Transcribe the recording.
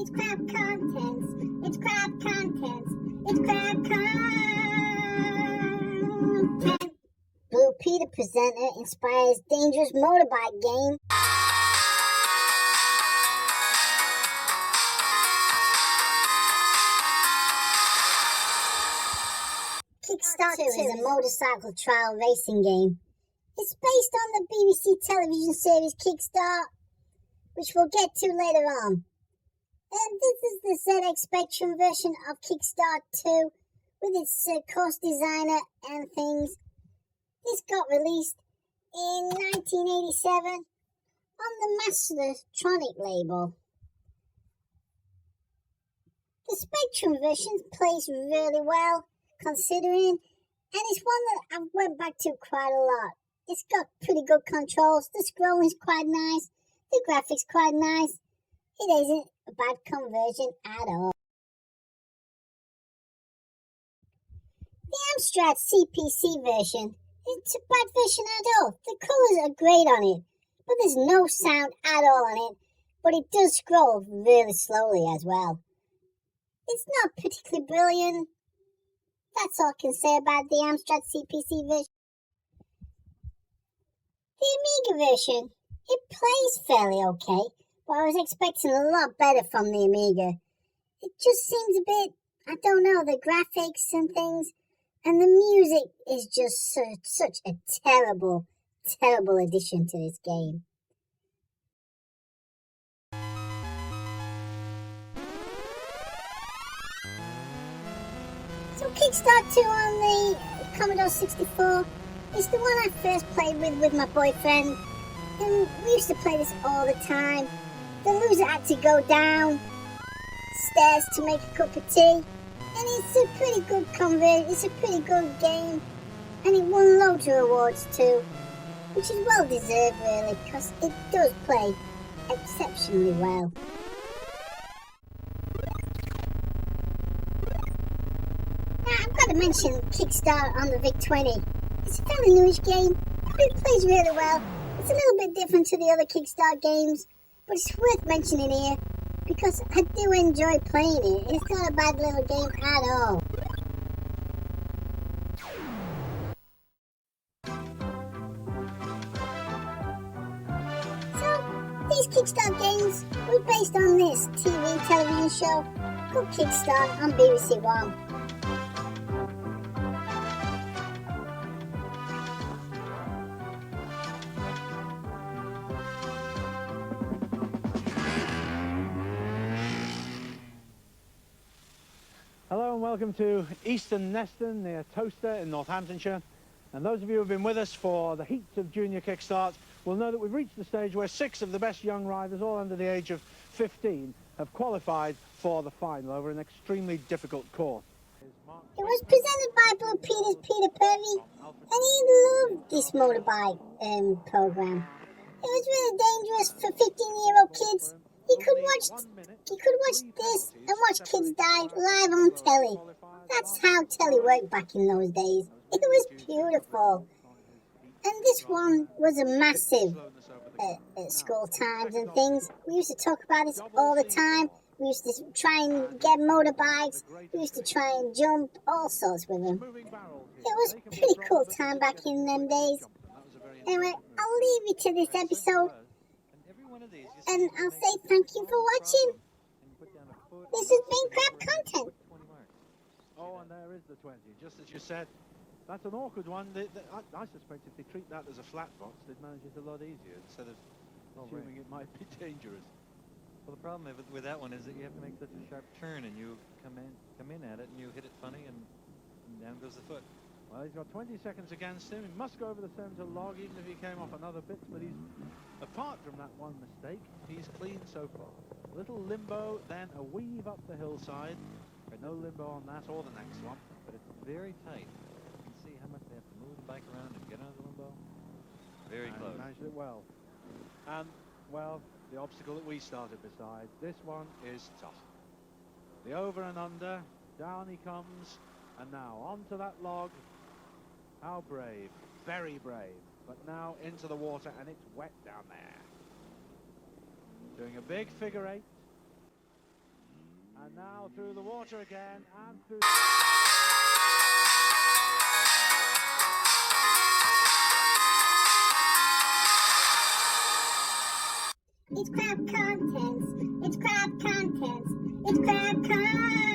It's crap contents. It's crap contents. It's crap content. Blue Peter presenter inspires dangerous motorbike game. KIKSTART 2 is a motorcycle trial racing game. It's based on the BBC television series KIKSTART, which we'll get to later on. And this is the ZX Spectrum version of KIKSTART 2 with its course designer and things. This got released in 1987 on the Mastertronic label. The Spectrum version plays really well, considering, and it's one that I've went back to quite a lot. It's got pretty good controls, the scrolling's quite nice, the graphics quite nice. It isn't a bad conversion at all. The AMSTRAD CPC version isn't a bad version at all. The colours are great on it, but there's no sound at all on it, but it does scroll really slowly as well. It's not particularly brilliant. That's all I can say about the AMSTRAD CPC version. The AMIGA version, it plays fairly okay, but I was expecting a lot better from the AMIGA. It just seems a bit, I don't know, the graphics and things, and the music is just such a terrible addition to this game. So KIKSTART 2 on the Commodore 64 is the one I first played with my boyfriend, and we used to play this all the time. The loser had to go down stairs to make a cup of tea, and it's a pretty good it's a pretty good game, and it won loads of awards too, which is well deserved really, because it does play exceptionally well. Now I've got to mention KIKSTART on the VIC-20. It's a fairly newish game, but it plays really well. It's a little bit different to the other KIKSTART games, but it's worth mentioning here because I do enjoy playing it. It's not a bad little game at all. So, these KIKSTART games were based on this television show called KIKSTART on BBC One. Hello and welcome to Easton Neston near Towcester in Northamptonshire. And those of you who have been with us for the heats of Junior KIKSTART will know that we've reached the stage where 6 of the best young riders, all under the age of 15, have qualified for the final over an extremely difficult course. It was presented by Blue Peter's Peter Purvey, and he loved this motorbike program. It was really dangerous for 15-year-old kids. You could watch this and watch kids die live on telly. That's how telly worked back in those days. It was beautiful. And this one was a massive at school times and things. We used to talk about this all the time. We used to try and get motorbikes. We used to try and jump, all sorts with them. It was a pretty cool time back in them days. Anyway, I'll leave you to this episode. And I'll say thank you for watching. This has been crap content. Oh, and there is the 20, just as you said. That's an awkward one. I suspect if they treat that as a flat box, they'd manage it a lot easier instead of assuming it might be dangerous. Well, the problem with that one is that you have to make such a sharp turn, and you come in at it, and you hit it funny, and down goes the foot. Well, he's got 20 seconds against him. He must go over the centre log, even if he came off another bit. But he's, apart from that one mistake, he's clean so far. A little limbo, then a weave up the hillside. But no limbo on that or the next one. But it's very tight. You can see how much they have to move the bike around and get out of the limbo. Very close. He managed it well. And, well, the obstacle that we started beside, this one is tough. The over and under, down he comes, and now onto that log. How brave, very brave, but now into the water, and it's wet down there. Doing a big figure 8. Now through the water again and through... It's crab contents. It's crab contents. It's crab contents.